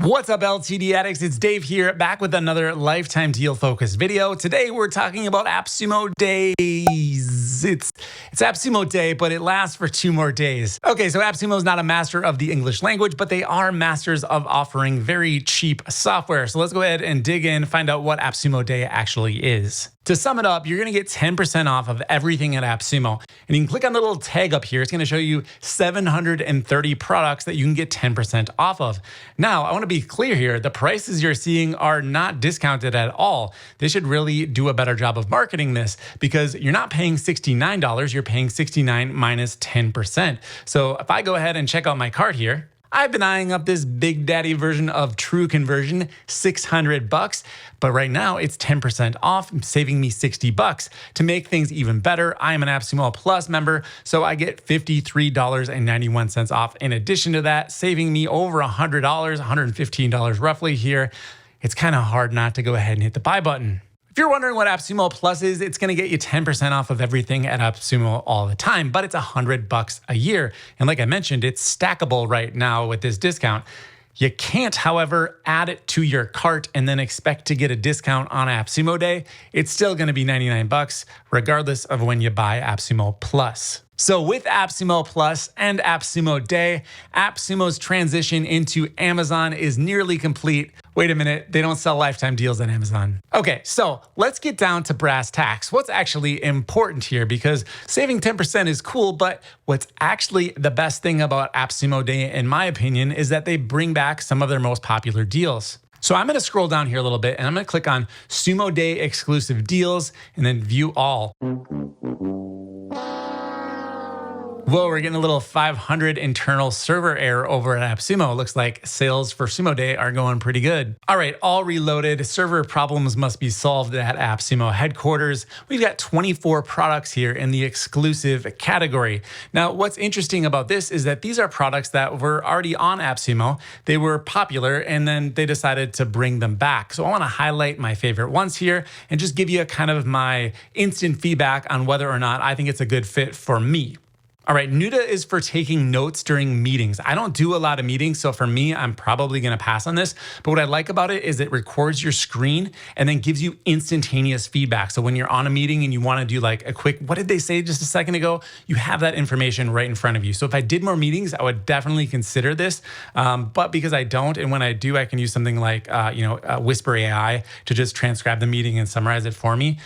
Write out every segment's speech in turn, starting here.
What's up, LTD addicts? It's Dave here, back with another lifetime deal focused video. Today we're talking about AppSumo days. It's AppSumo Day, but it lasts for 2 more days. Okay, so AppSumo is not a master of the English language, but they are masters of offering very cheap software. So let's go ahead and dig in, find out what AppSumo Day actually is. To sum it up, you're gonna get 10% off of everything at AppSumo. And you can click on the little tag up here. It's gonna show you 730 products that you can get 10% off of. Now, I wanna be clear here, the prices you're seeing are not discounted at all. They should really do a better job of marketing this because you're not paying $69, you're paying $69 minus 10%. So if I go ahead and check out my cart here, I've been eyeing up this big daddy version of True Conversion, $600, but right now it's 10% off, saving me $60. To make things even better, I am an AppSumo Plus member, so I get $53.91 off. In addition to that, saving me over $100, $115 roughly here. It's kind of hard not to go ahead and hit the buy button. If you're wondering what AppSumo Plus is, it's going to get you 10% off of everything at AppSumo all the time, but it's $100 a year. And like I mentioned, it's stackable right now with this discount. You can't, however, add it to your cart and then expect to get a discount on AppSumo Day. It's still going to be $99 regardless of when you buy AppSumo Plus. So with AppSumo Plus and AppSumo Day, AppSumo's transition into Amazon is nearly complete. Wait a minute, they don't sell lifetime deals on Amazon. Okay, so let's get down to brass tacks. What's actually important here? Because saving 10% is cool, but what's actually the best thing about AppSumo Day, in my opinion, is that they bring back some of their most popular deals. So I'm gonna scroll down here a little bit and I'm gonna click on SumoDay exclusive deals and then view all. Whoa, we're getting a little 500 internal server error over at AppSumo. Looks like sales for SumoDay are going pretty good. All right, all reloaded. Server problems must be solved at AppSumo headquarters. We've got 24 products here in the exclusive category. Now, what's interesting about this is that these are products that were already on AppSumo. They were popular and then they decided to bring them back. So I wanna highlight my favorite ones here and just give you a kind of my instant feedback on whether or not I think it's a good fit for me. All right, NUDA is for taking notes during meetings. I don't do a lot of meetings, so for me, I'm probably gonna pass on this. But what I like about it is it records your screen and then gives you instantaneous feedback. So when you're on a meeting and you wanna do like a quick, what did they say just a second ago? You have that information right in front of you. So if I did more meetings, I would definitely consider this. But because I don't, and when I do, I can use something like Whisper AI to just transcribe the meeting and summarize it for me.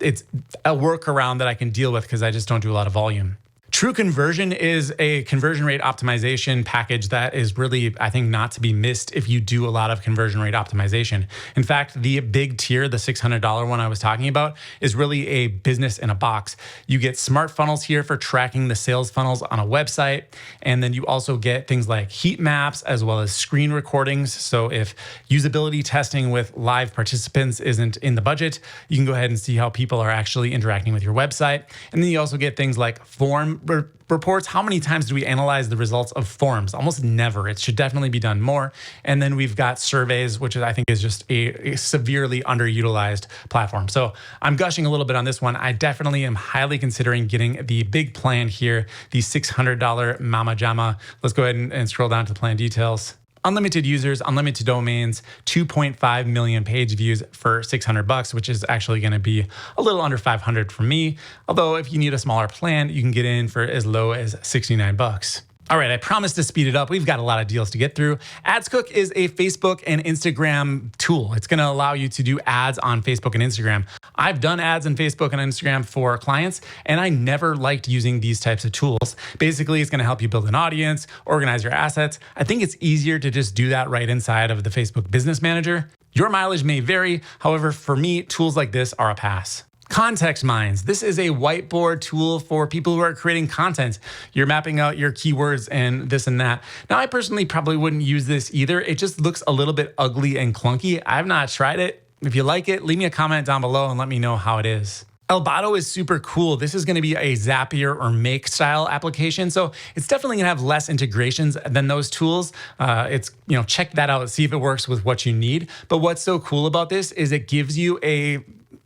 It's a workaround that I can deal with because I just don't do a lot of volume. True Conversion is a conversion rate optimization package that is really, I think, not to be missed if you do a lot of conversion rate optimization. In fact, the big tier, the $600 one I was talking about, is really a business in a box. You get smart funnels here for tracking the sales funnels on a website. And then you also get things like heat maps as well as screen recordings. So if usability testing with live participants isn't in the budget, you can go ahead and see how people are actually interacting with your website. And then you also get things like form reports. How many times do we analyze the results of forms? Almost never. It should definitely be done more. And then we've got surveys, which I think is just a severely underutilized platform. So I'm gushing a little bit on this one. I definitely am highly considering getting the big plan here, the $600 Mama Jama. Let's go ahead and scroll down to the plan details. Unlimited users, unlimited domains, 2.5 million page views for $600, which is actually going to be a little under 500 for me. Although if you need a smaller plan, you can get in for as low as $69. All right, I promised to speed it up. We've got a lot of deals to get through. Adscook is a Facebook and Instagram tool. It's gonna allow you to do ads on Facebook and Instagram. I've done ads on Facebook and Instagram for clients, and I never liked using these types of tools. Basically, it's gonna help you build an audience, organize your assets. I think it's easier to just do that right inside of the Facebook Business Manager. Your mileage may vary. However, for me, tools like this are a pass. Context Mines. This is a whiteboard tool for people who are creating content. You're mapping out your keywords and this and that. Now, I personally probably wouldn't use this either. It just looks a little bit ugly and clunky. I've not tried it. If you like it, leave me a comment down below and let me know how it is. Elgato is super cool. This is going to be a Zapier or Make style application. So it's definitely going to have less integrations than those tools. Check that out, see if it works with what you need. But what's so cool about this is it gives you a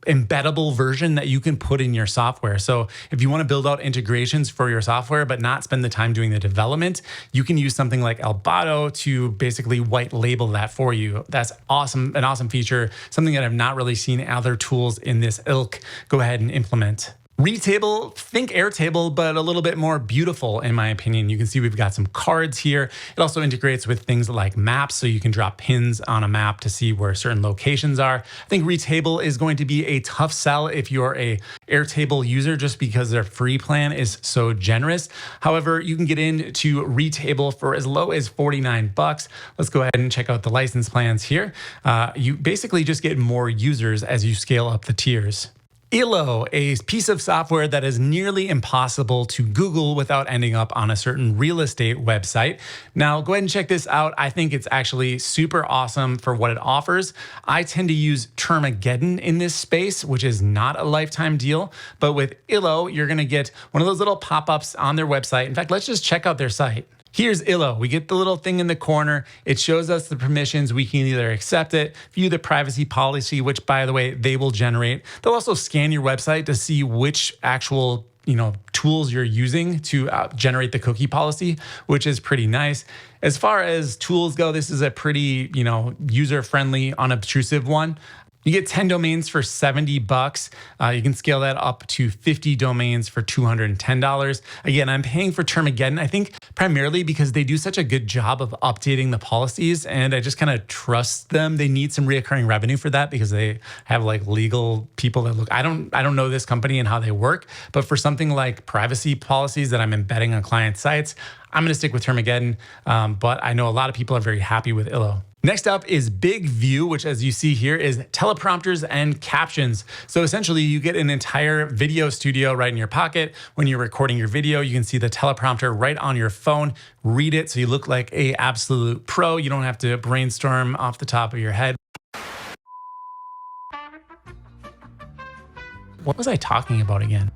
embeddable version that you can put in your software. So if you want to build out integrations for your software, but not spend the time doing the development, you can use something like Elbato to basically white label that for you. That's awesome, an awesome feature, something that I've not really seen other tools in this ilk go ahead and implement. Retable, think Airtable, but a little bit more beautiful in my opinion. You can see we've got some cards here. It also integrates with things like maps, so you can drop pins on a map to see where certain locations are. I think Retable is going to be a tough sell if you're a Airtable user, just because their free plan is so generous. However, you can get into Retable for as low as 49 bucks. Let's go ahead and check out the license plans here. You basically just get more users as you scale up the tiers. Illo, a piece of software that is nearly impossible to Google without ending up on a certain real estate website. Now, go ahead and check this out. I think it's actually super awesome for what it offers. I tend to use Termageddon in this space, which is not a lifetime deal. But with Illo, you're going to get one of those little pop-ups on their website. In fact, let's just check out their site. Here's Illo. We get the little thing in the corner. It shows us the permissions. We can either accept it, view the privacy policy, which by the way, they will generate. They'll also scan your website to see which actual tools you're using to generate the cookie policy, which is pretty nice. As far as tools go, this is a pretty, user-friendly, unobtrusive one. You get 10 domains for 70 bucks. You can scale that up to 50 domains for $210. Again, I'm paying for Termageddon, I think primarily because they do such a good job of updating the policies, and I just kind of trust them. They need some reoccurring revenue for that because they have like legal people that look. I don't know this company and how they work, but for something like privacy policies that I'm embedding on client sites, I'm going to stick with Termageddon, but I know a lot of people are very happy with Illo. Next up is Big View, which as you see here is teleprompters and captions. So essentially you get an entire video studio right in your pocket. When you're recording your video, you can see the teleprompter right on your phone, read it so you look like an absolute pro. You don't have to brainstorm off the top of your head. What was I talking about again?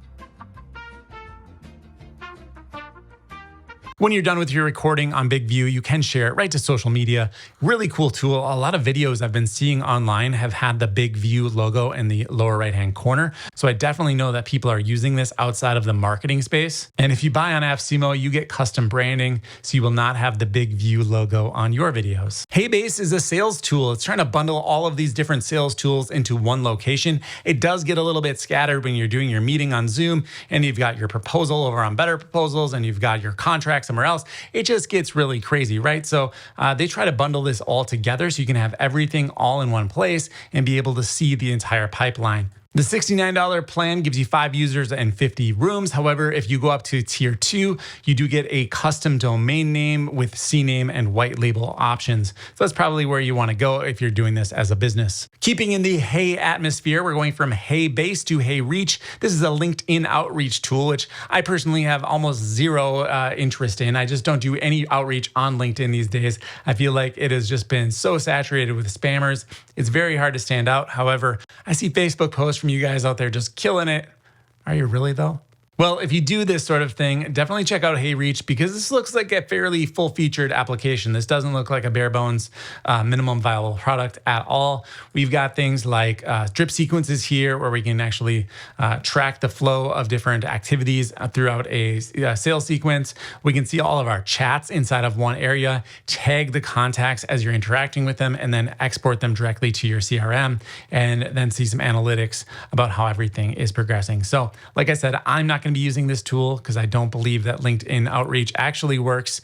When you're done with your recording on Big View, you can share it right to social media. Really cool tool. A lot of videos I've been seeing online have had the Big View logo in the lower right-hand corner. So I definitely know that people are using this outside of the marketing space. And if you buy on AppSumo, you get custom branding, so you will not have the Big View logo on your videos. HeyBase is a sales tool. It's trying to bundle all of these different sales tools into one location. It does get a little bit scattered when you're doing your meeting on Zoom and you've got your proposal over on Better Proposals and you've got your contract somewhere else. It just gets really crazy, right? So they try to bundle this all together so you can have everything all in one place and be able to see the entire pipeline. The $69 plan gives you 5 users and 50 rooms. However, if you go up to tier 2, you do get a custom domain name with CNAME and white label options. So that's probably where you want to go if you're doing this as a business. Keeping in the Hey atmosphere, we're going from HeyBase to HeyReach. This is a LinkedIn outreach tool, which I personally have almost zero interest in. I just don't do any outreach on LinkedIn these days. I feel like it has just been so saturated with spammers. It's very hard to stand out. However, I see Facebook posts from you guys out there just killing it. Are you really though? Well, if you do this sort of thing, definitely check out HeyReach because this looks like a fairly full-featured application. This doesn't look like a bare bones minimum viable product at all. We've got things like drip sequences here where we can actually track the flow of different activities throughout a sales sequence. We can see all of our chats inside of one area, tag the contacts as you're interacting with them, and then export them directly to your CRM, and then see some analytics about how everything is progressing. So like I said, I'm not going to be using this tool because I don't believe that LinkedIn outreach actually works,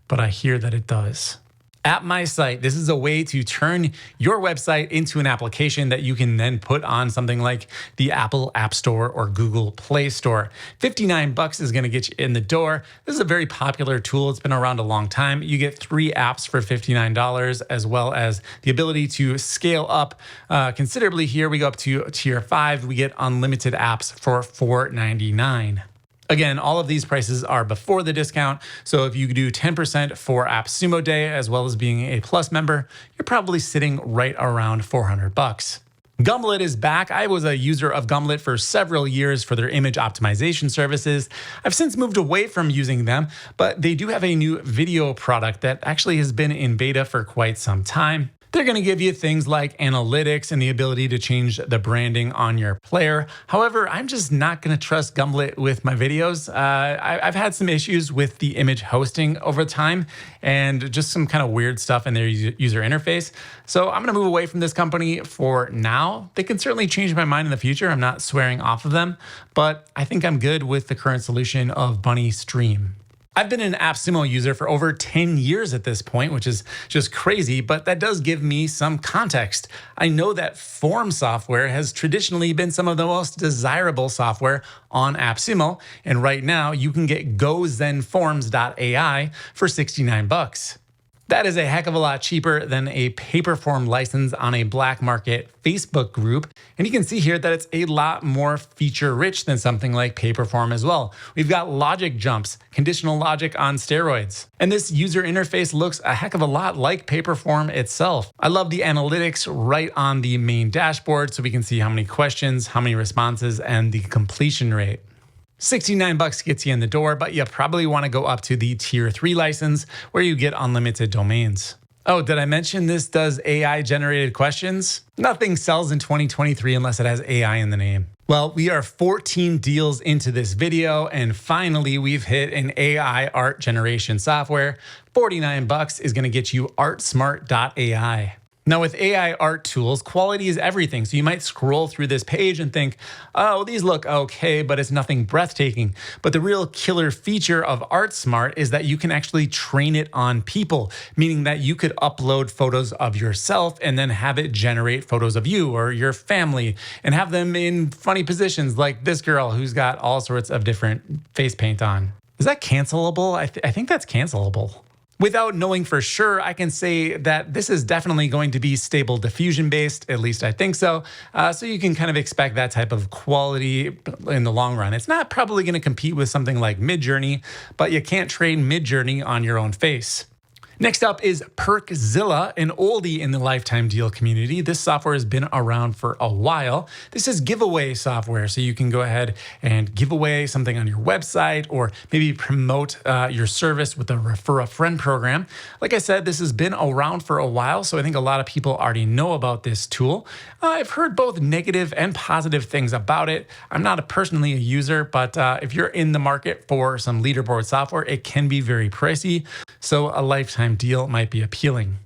but I hear that it does. At My Site, this is a way to turn your website into an application that you can then put on something like the Apple App Store or Google Play Store. 59 bucks is going to get you in the door. This is a very popular tool. It's been around a long time. You get 3 apps for $59, as well as the ability to scale up considerably. Here we go up to tier 5. We get unlimited apps for $4.99. Again, all of these prices are before the discount. So if you do 10% for SumoDay, as well as being a Plus member, you're probably sitting right around 400 bucks. Gumlet is back. I was a user of Gumlet for several years for their image optimization services. I've since moved away from using them, but they do have a new video product that actually has been in beta for quite some time. They're going to give you things like analytics and the ability to change the branding on your player. However, I'm just not going to trust Gumlet with my videos. I've had some issues with the image hosting over time and just some kind of weird stuff in their user interface. So I'm going to move away from this company for now. They can certainly change my mind in the future. I'm not swearing off of them, but I think I'm good with the current solution of Bunny Stream. I've been an AppSumo user for over 10 years at this point, which is just crazy, but that does give me some context. I know that form software has traditionally been some of the most desirable software on AppSumo, and right now you can get Gozenforms.ai for $69. That is a heck of a lot cheaper than a paperform license on a black market Facebook group. And you can see here that it's a lot more feature rich than something like paperform as well. We've got logic jumps, conditional logic on steroids. And this user interface looks a heck of a lot like paperform itself. I love the analytics right on the main dashboard so we can see how many questions, how many responses, and the completion rate. $69 gets you in the door, but you probably want to go up to the tier 3 license where you get unlimited domains. Oh, did I mention this does AI generated questions? Nothing sells in 2023 unless it has AI in the name. Well, we are 14 deals into this video, and finally we've hit an AI art generation software. $49 is going to get you ArtSmart.ai. Now with AI art tools, quality is everything. So you might scroll through this page and think, oh, these look okay, but it's nothing breathtaking. But the real killer feature of ArtSmart is that you can actually train it on people, meaning that you could upload photos of yourself and then have it generate photos of you or your family and have them in funny positions like this girl who's got all sorts of different face paint on. Is that cancelable? I think that's cancelable. Without knowing for sure, I can say that this is definitely going to be stable diffusion based, at least I think so. So you can kind of expect that type of quality in the long run. It's not probably going to compete with something like Midjourney, but you can't train Midjourney on your own face. Next up is Perkzilla, an oldie in the lifetime deal community. This software has been around for a while. This is giveaway software, so you can go ahead and give away something on your website or maybe promote your service with a refer a friend program. Like I said, this has been around for a while, so I think a lot of people already know about this tool. I've heard both negative and positive things about it. I'm not personally a user, but if you're in the market for some leaderboard software, it can be very pricey, so a lifetime deal might be appealing.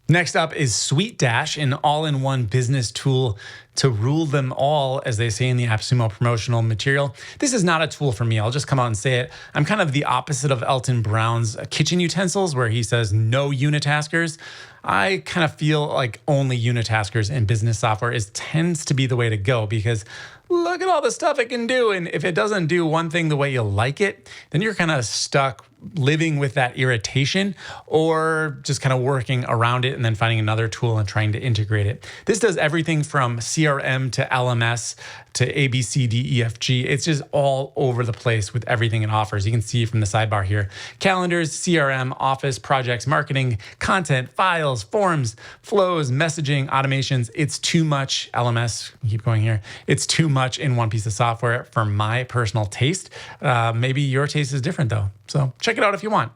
Next up is SweetDash, an all-in-one business tool to rule them all, as they say in the AppSumo promotional material. This is not a tool for me. I'll just come out and say it. I'm kind of the opposite of Elton Brown's kitchen utensils, where he says no unitaskers. I kind of feel like only unitaskers in business software tends to be the way to go, because look at all the stuff it can do. And if it doesn't do one thing the way you like it, then you're kind of stuck living with that irritation or just kind of working around it and then finding another tool and trying to integrate it. This does everything from CRM to LMS to ABCDEFG. It's just all over the place with everything it offers. You can see from the sidebar here, calendars, CRM, office, projects, marketing, content, files, forms, flows, messaging, automations. It's too much. LMS, keep going here. It's too much in one piece of software for my personal taste. Maybe your taste is different though. So check it out if you want.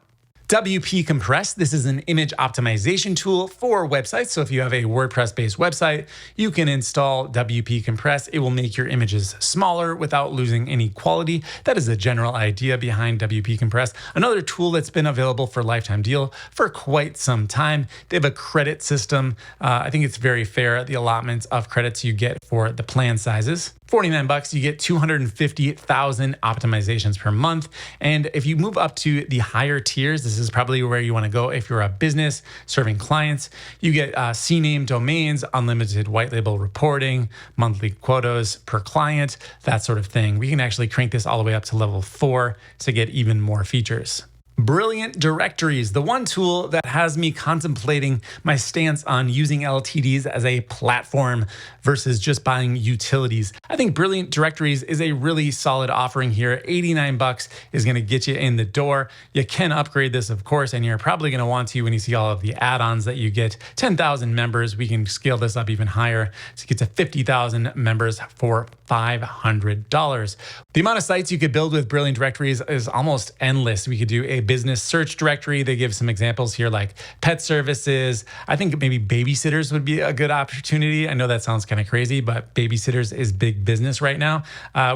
WP Compress. This is an image optimization tool for websites. So if you have a WordPress-based website, you can install WP Compress. It will make your images smaller without losing any quality. That is the general idea behind WP Compress. Another tool that's been available for lifetime deal for quite some time. They have a credit system. I think it's very fair, the allotments of credits you get for the plan sizes. $49, you get 250,000 optimizations per month. And if you move up to the higher tiers, this is probably where you want to go if you're a business serving clients. You get CNAME domains, unlimited white label reporting, monthly quotas per client, that sort of thing. We can actually crank this all the way up to level 4 to get even more features. Brilliant Directories, the one tool that has me contemplating my stance on using LTDs as a platform versus just buying utilities. I think Brilliant Directories is a really solid offering here. $89 is going to get you in the door. You can upgrade this, of course, and you're probably going to want to when you see all of the add-ons that you get. 10,000 members, we can scale this up even higher to get to 50,000 members for $500. The amount of sites you could build with Brilliant Directories is almost endless. We could do a business search directory. They give some examples here like pet services. I think maybe babysitters would be a good opportunity. I know that sounds kind of crazy, but babysitters is big business right now.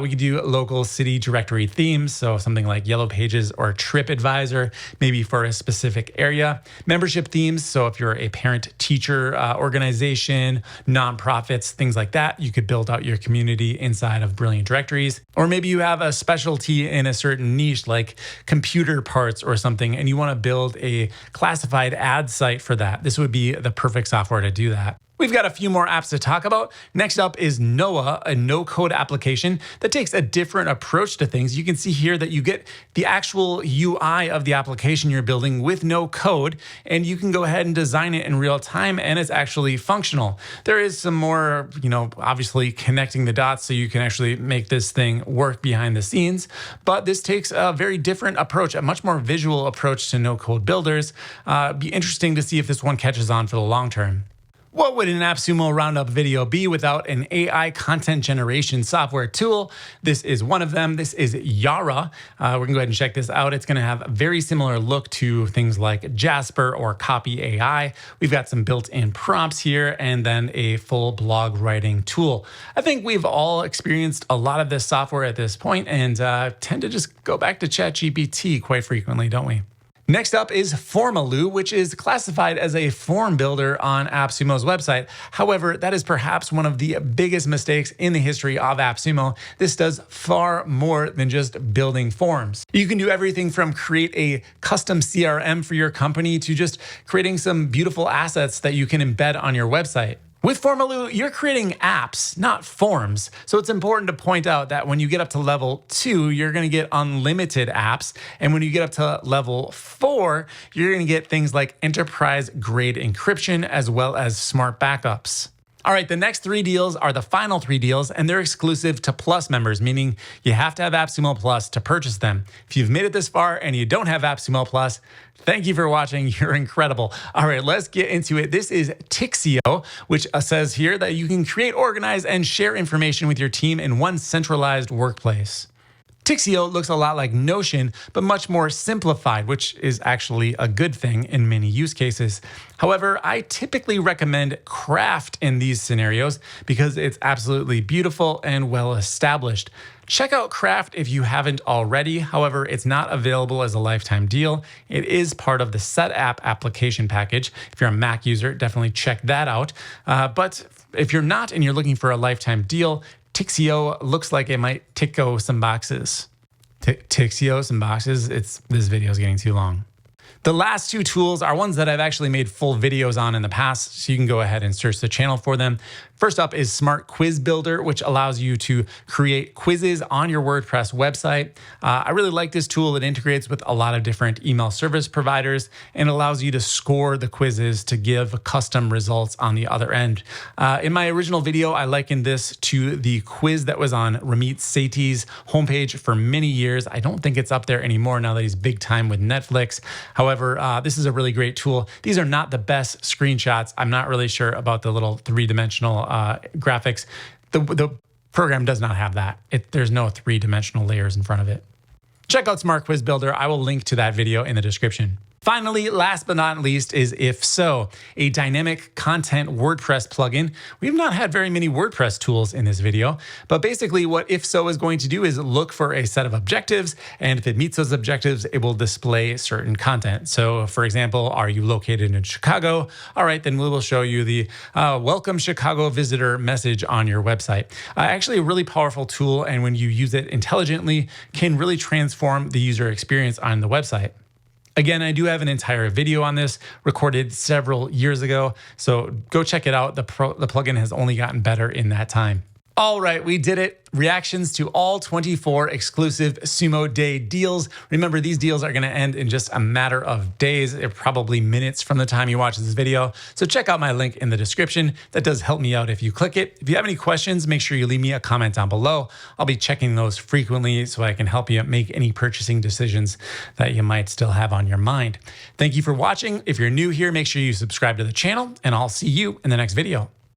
We could do local city directory themes, so something like Yellow Pages or TripAdvisor, maybe for a specific area. Membership themes, so if you're a parent-teacher organization, nonprofits, things like that, you could build out your community inside of brilliant directories. Or maybe you have a specialty in a certain niche like computer parts or something, and you want to build a classified ad site for that. This would be the perfect software to do that. We've got a few more apps to talk about. Next up is NUDA, a no-code application that takes a different approach to things. You can see here that you get the actual UI of the application you're building with no code, and you can go ahead and design it in real time, and it's actually functional. There is some more, obviously connecting the dots so you can actually make this thing work behind the scenes, but this takes a very different approach, a much more visual approach to no-code builders. Be interesting to see if this one catches on for the long term. What would an AppSumo Roundup video be without an AI content generation software tool? This is one of them. This is Yara. We're gonna go ahead and check this out. It's gonna have a very similar look to things like Jasper or Copy AI. We've got some built-in prompts here and then a full blog writing tool. I think we've all experienced a lot of this software at this point and tend to just go back to ChatGPT quite frequently, don't we? Next up is Formaloo, which is classified as a form builder on AppSumo's website. However, that is perhaps one of the biggest mistakes in the history of AppSumo. This does far more than just building forms. You can do everything from create a custom CRM for your company to just creating some beautiful assets that you can embed on your website. With Formaloo, you're creating apps, not forms. So it's important to point out that when you get up to level 2, you're gonna get unlimited apps. And when you get up to level 4, you're gonna get things like enterprise grade encryption as well as smart backups. All right, the next 3 deals are the final 3 deals, and they're exclusive to Plus members, meaning you have to have AppSumo Plus to purchase them. If you've made it this far and you don't have AppSumo Plus, thank you for watching. You're incredible. All right, let's get into it. This is Tixio, which says here that you can create, organize, and share information with your team in one centralized workplace. Tixio looks a lot like Notion, but much more simplified, which is actually a good thing in many use cases. However, I typically recommend Craft in these scenarios because it's absolutely beautiful and well established. Check out Craft if you haven't already. However, it's not available as a lifetime deal. It is part of the SetApp application package. If you're a Mac user, definitely check that out. But if you're not and you're looking for a lifetime deal, Tixio looks like it might tickle some boxes. Tixio some boxes? This video is getting too long. The last 2 tools are ones that I've actually made full videos on in the past, so you can go ahead and search the channel for them. First up is Smart Quiz Builder, which allows you to create quizzes on your WordPress website. I really like this tool. It integrates with a lot of different email service providers and allows you to score the quizzes to give custom results on the other end. In my original video, I likened this to the quiz that was on Ramit Sethi's homepage for many years. I don't think it's up there anymore now that he's big time with Netflix. However, this is a really great tool. These are not the best screenshots. I'm not really sure about the little 3-dimensional graphics. The program does not have that. There's no 3-dimensional layers in front of it. Check out Smart Quiz Builder. I will link to that video in the description. Finally, last but not least is IfSo, a dynamic content WordPress plugin. We've not had very many WordPress tools in this video, but basically what IfSo is going to do is look for a set of objectives, and if it meets those objectives, it will display certain content. So for example, are you located in Chicago? All right, then we will show you the welcome Chicago visitor message on your website. Actually a really powerful tool, and when you use it intelligently, can really transform the user experience on the website. Again, I do have an entire video on this recorded several years ago, so go check it out. The plugin has only gotten better in that time. All right, we did it. Reactions to all 24 exclusive SumoDay deals. Remember, these deals are going to end in just a matter of days, probably minutes from the time you watch this video. So check out my link in the description. That does help me out if you click it. If you have any questions, make sure you leave me a comment down below. I'll be checking those frequently so I can help you make any purchasing decisions that you might still have on your mind. Thank you for watching. If you're new here, make sure you subscribe to the channel, and I'll see you in the next video.